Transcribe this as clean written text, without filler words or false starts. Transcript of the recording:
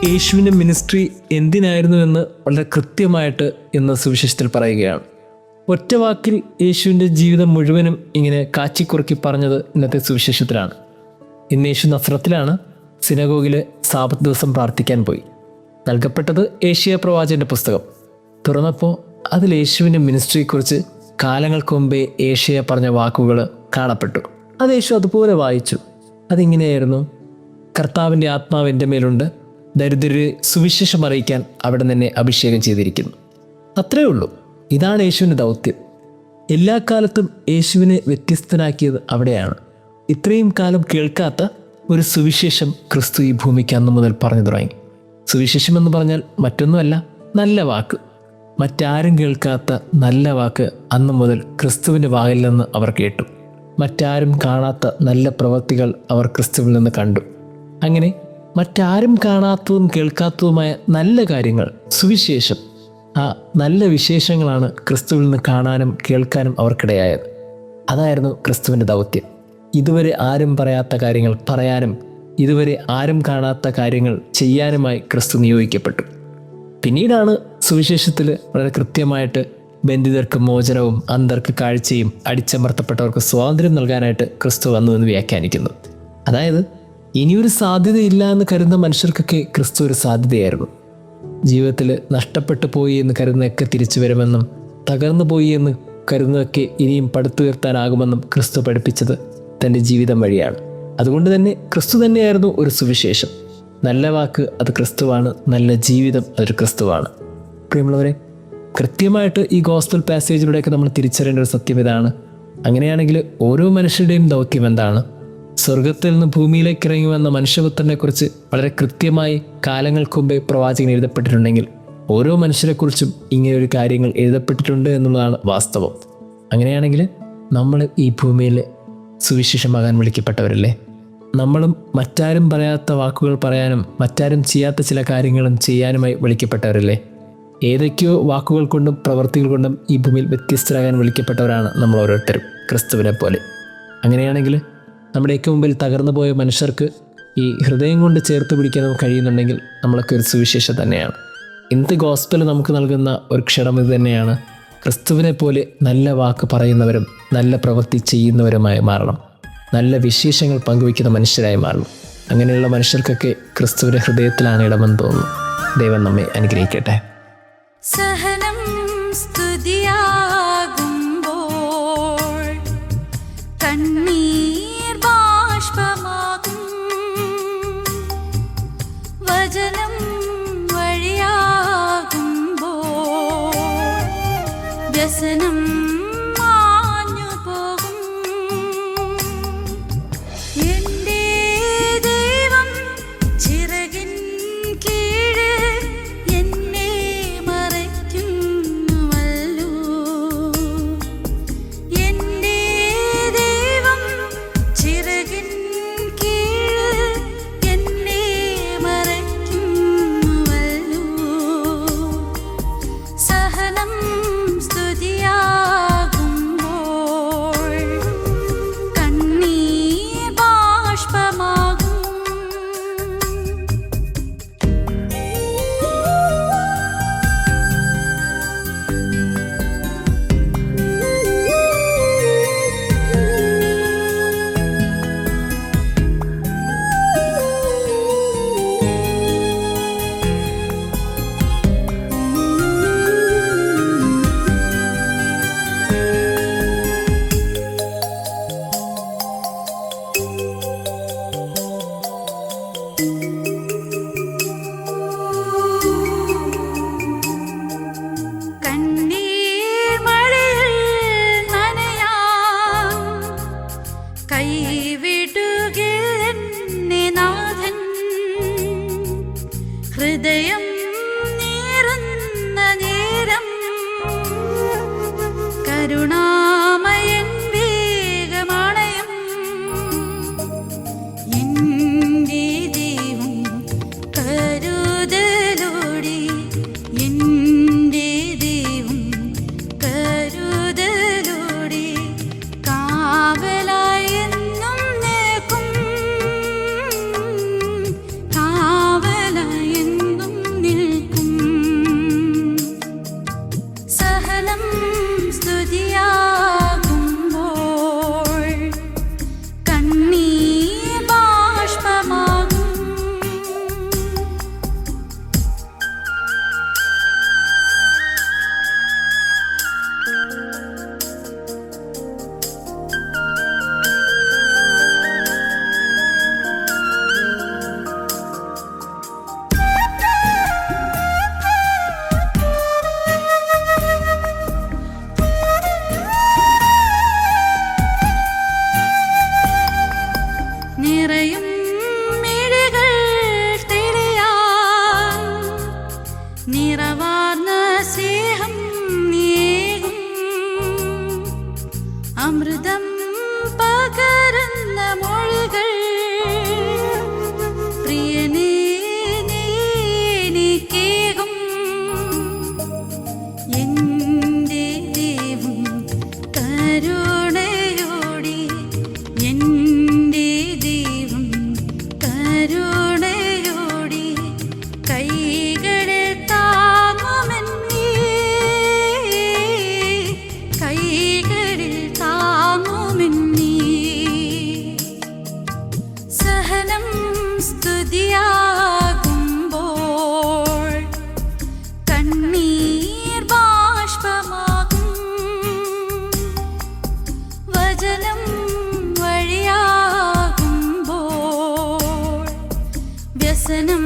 യേശുവിൻ്റെ മിനിസ്ട്രി എന്തിനായിരുന്നു എന്ന് വളരെ കൃത്യമായിട്ട് ഇന്ന് സുവിശേഷത്തിൽ പറയുകയാണ്. ഒറ്റ വാക്കിൽ യേശുവിൻ്റെ ജീവിതം മുഴുവനും ഇങ്ങനെ കാച്ചിക്കുറുക്കി പറഞ്ഞത് ഇന്നത്തെ സുവിശേഷത്തിലാണ്. ഇന്ന് യേശു നസ്രത്തിലാണ്. സിനഗോഗിലെ സാബത്ത് ദിവസം പ്രാർത്ഥിക്കാൻ പോയി. നൽകപ്പെട്ടത് ഏഷ്യ പ്രവാചകൻ്റെ പുസ്തകം. തുറന്നപ്പോൾ അതിൽ യേശുവിൻ്റെ മിനിസ്ട്രിയെക്കുറിച്ച് കാലങ്ങൾക്ക് മുമ്പേ ഏഷ്യ പറഞ്ഞ വാക്കുകൾ കാണപ്പെട്ടു. അത് യേശു അതുപോലെ വായിച്ചു. അതിങ്ങനെയായിരുന്നു: കർത്താവിൻ്റെ ആത്മാവ് എൻ്റെ മേലുണ്ട്, ദരിദ്രരെ സുവിശേഷം അറിയിക്കാൻ അവിടെ നിന്നെ അഭിഷേകം ചെയ്തിരിക്കുന്നു. അത്രയേ ഉള്ളൂ. ഇതാണ് യേശുവിൻ്റെ ദൗത്യം. എല്ലാ കാലത്തും യേശുവിനെ വ്യത്യസ്തനാക്കിയത് അവിടെയാണ്. ഇത്രയും കാലം കേൾക്കാത്ത ഒരു സുവിശേഷം ക്രിസ്തു ഈ ഭൂമിക്ക് അന്നു മുതൽ പറഞ്ഞു തുടങ്ങി. സുവിശേഷം എന്ന് പറഞ്ഞാൽ മറ്റൊന്നുമല്ല, നല്ല വാക്ക്. മറ്റാരും കേൾക്കാത്ത നല്ല വാക്ക് അന്നു മുതൽ ക്രിസ്തുവിൻ്റെ വായിൽ നിന്ന് അവർ കേട്ടു. മറ്റാരും കാണാത്ത നല്ല പ്രവൃത്തികൾ അവർ ക്രിസ്തുവിൽ നിന്ന് കണ്ടു. അങ്ങനെ മറ്റാരും കാണാത്തതും കേൾക്കാത്തതുമായ നല്ല കാര്യങ്ങൾ, സുവിശേഷം, ആ നല്ല വിശേഷങ്ങളാണ് ക്രിസ്തുവിൽ നിന്ന് കാണാനും കേൾക്കാനും അവർക്കിടയായത്. അതായിരുന്നു ക്രിസ്തുവിൻ്റെ ദൗത്യം. ഇതുവരെ ആരും പറയാത്ത കാര്യങ്ങൾ പറയാനും ഇതുവരെ ആരും കാണാത്ത കാര്യങ്ങൾ ചെയ്യാനുമായി ക്രിസ്തു നിയോഗിക്കപ്പെട്ടു. പിന്നീടാണ് സുവിശേഷത്തിൽ വളരെ കൃത്യമായിട്ട് ബന്ധിതർക്ക് മോചനവും അന്ധർക്ക് കാഴ്ചയും അടിച്ചമർത്തപ്പെട്ടവർക്ക് സ്വാതന്ത്ര്യം നൽകാനായിട്ട് ക്രിസ്തു വന്നു എന്ന് വ്യാഖ്യാനിക്കുന്നു. അതായത് ഇനിയൊരു സാധ്യതയില്ല എന്ന് കരുതുന്ന മനുഷ്യർക്കൊക്കെ ക്രിസ്തു ഒരു സാധ്യതയായിരുന്നു. ജീവിതത്തിൽ നഷ്ടപ്പെട്ടു പോയി എന്ന് കരുതുന്നതൊക്കെ തിരിച്ചു വരുമെന്നും തകർന്നു പോയി എന്ന് കരുതുന്നതൊക്കെ ഇനിയും പടുത്തുയർത്താനാകുമെന്നും ക്രിസ്തു പഠിപ്പിച്ചത് തൻ്റെ ജീവിതം വഴിയാണ്. അതുകൊണ്ട് തന്നെ ക്രിസ്തു തന്നെയായിരുന്നു ഒരു സുവിശേഷം. നല്ല വാക്ക് അത് ക്രിസ്തുവാണ്, നല്ല ജീവിതം അതൊരു ക്രിസ്തുവാണ്. പ്രിയമുള്ളവരെ, കൃത്യമായിട്ട് ഈ ഗോസ്പൽ പാസേജിലൂടെയൊക്കെ നമ്മൾ തിരിച്ചറിയേണ്ട ഒരു സത്യം ഇതാണ്. അങ്ങനെയാണെങ്കിൽ ഓരോ മനുഷ്യരുടെയും ദൗത്യം എന്താണ്? സ്വർഗത്തിൽ നിന്ന് ഭൂമിയിലേക്ക് ഇറങ്ങി വന്ന മനുഷ്യപുത്രനെക്കുറിച്ച് വളരെ കൃത്യമായി കാലങ്ങൾക്ക് മുമ്പേ പ്രവാചകൻ എഴുതപ്പെട്ടിട്ടുണ്ടെങ്കിൽ ഓരോ മനുഷ്യരെക്കുറിച്ചും ഇങ്ങനെയൊരു കാര്യങ്ങൾ എഴുതപ്പെട്ടിട്ടുണ്ട് എന്നുള്ളതാണ് വാസ്തവം. അങ്ങനെയാണെങ്കിൽ നമ്മൾ ഈ ഭൂമിയിൽ സുവിശേഷമാകാൻ വിളിക്കപ്പെട്ടവരല്ലേ? നമ്മളും മറ്റാരും പറയാത്ത വാക്കുകൾ പറയാനും മറ്റാരും ചെയ്യാത്ത ചില കാര്യങ്ങളും ചെയ്യാനുമായി വിളിക്കപ്പെട്ടവരല്ലേ? ഏതൊക്കെയോ വാക്കുകൾ കൊണ്ടും പ്രവൃത്തികൾ കൊണ്ടും ഈ ഭൂമിയിൽ വ്യത്യസ്തരാകാൻ വിളിക്കപ്പെട്ടവരാണ് നമ്മൾ ഓരോരുത്തരും, ക്രിസ്തുവിനെ പോലെ. അങ്ങനെയാണെങ്കിൽ നമ്മുടെയൊക്കെ മുമ്പിൽ തകർന്നു പോയ മനുഷ്യർക്ക് ഈ ഹൃദയം കൊണ്ട് ചേർത്ത് പിടിക്കാൻ കഴിയുന്നുണ്ടെങ്കിൽ നമ്മളൊക്കെ ഒരു സുവിശേഷം തന്നെയാണ്. ഇന്നത്തെ ഗോസ്പൽ നമുക്ക് നൽകുന്ന ഒരു ക്ഷണം ഇത് തന്നെയാണ്: ക്രിസ്തുവിനെ പോലെ നല്ല വാക്ക് പറയുന്നവരും നല്ല പ്രവൃത്തി ചെയ്യുന്നവരുമായി മാറണം. നല്ല വിശേഷങ്ങൾ പങ്കുവയ്ക്കുന്ന മനുഷ്യരായി മാറണം. അങ്ങനെയുള്ള മനുഷ്യർക്കൊക്കെ ക്രിസ്തുവിൻ്റെ ഹൃദയത്തിലാണ് ഇടമെന്ന് തോന്നുന്നു. ദൈവം നമ്മെ അനുഗ്രഹിക്കട്ടെ. സഹനം സ്തുതിയാകുമ്പോൾ കണ്ണീർ ബാഷ്പമാകും, വചനം വഴിയാകുമ്പോൾ വ്യസനം മാഞ്ഞു പോകും. എൻ്റെ ദൈവം ചിറകിൻ കീഴ് എന്നെ മറയ്ക്കുന്നുവല്ലോ. എൻ്റെ ദൈവം ചിറകിൻ കീഴ് എന്നെ മറയ്ക്കുന്നുവല്ലോ. സഹനം സ്തുതിയാകുമ്പോൾ കണ്ണീർ ബാഷ്പമാകും. കണ്ണീർ മഴയിൽ നനയാൻ കൈവിടുകില്ലെന്നെ നാഥൻ. ഹൃദയം നീറുന്ന നേരം കരുണാമയൻ വേഗമണയും. എൻ്റെ ദൈവം കരുതലോടെ, എൻ്റെ ദൈവം കരുതലോടെ കാവലായി എന്നും നിൽക്കും. സഹനം സ്തുതിയാകുമ്പോൾ കണ്ണീർ ബാഷ്പമാകും. നിറയും മിഴികൾ തെളിയാൻ നിറവാർന്ന സ്നേഹം നീകും. അമൃതം പകരുന്ന മൊഴികൾ പ്രിയനേ നീ എനിക്കേകും. എൻ്റെ ദൈവം കരുണയോടെ എൻ്റെ ദൈവം കരുണയോടെ കൈകളിൽ താങ്ങുമെന്നേ, കൈകളിൽ താങ്ങുമെന്നേ. സഹനം സ്തുതിയാകുമ്പോൾ കണ്ണീർ ബാഷ്പമാകും. വചനം വഴിയാകുമ്പോൾ വ്യസനം